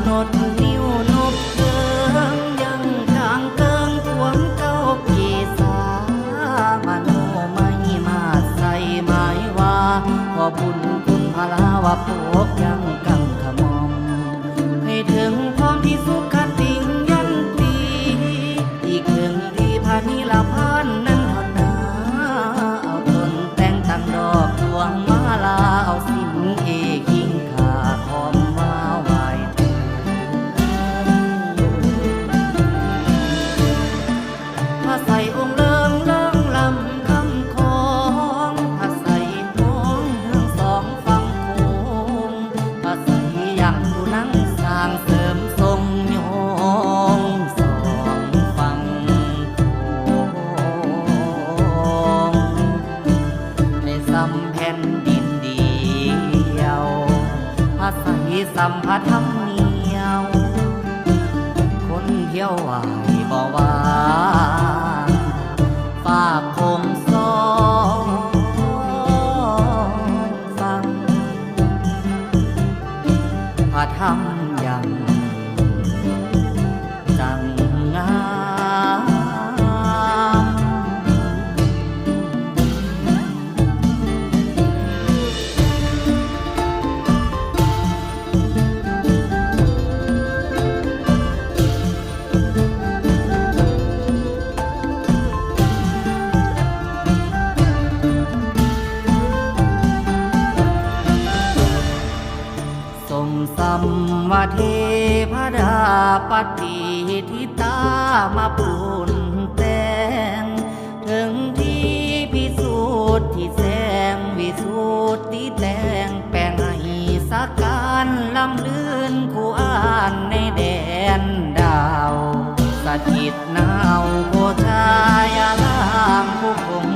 ลดนิ้วนบเกิงยังกลางเกิงทวงเก้าเกษามโนไม่มาใส่หมายว่าขอบุญคุณพลาวะพวกยังกังขมอมให้ถึงพร้อมที่สุขติงยันตีอีกถึงที่พานิลาพานนั้นทอดนาเอาต้นแต่งตั้งดอกดวงมาลาเอาสินเอกยิ่งขาคอมมาไหวพระใส่องค์เลิงเลิงลำคำของพระใส่น้องทั้งสองฝั่งโขงพระใส่ยังดูนั่งสร้างเสริมทรงโยงสองฝั่งโขงในซ้ำแผ่นดินเดียวพระใส่สัมผัสธรรมเนียวคนเที่ยวไหวบ่ว่าฝากคงสองฟังพระธรรมยังจังงามสมสัมมาเทพดาปฏิทิตามาปูนแต่งถึงที่พิสูจน์ที่แสงวิสูตรที่แต่งแปลงให้สักการลำลื่นคู่อ่านในแดนดาวสถิตนาวโคชายาลามผู้คง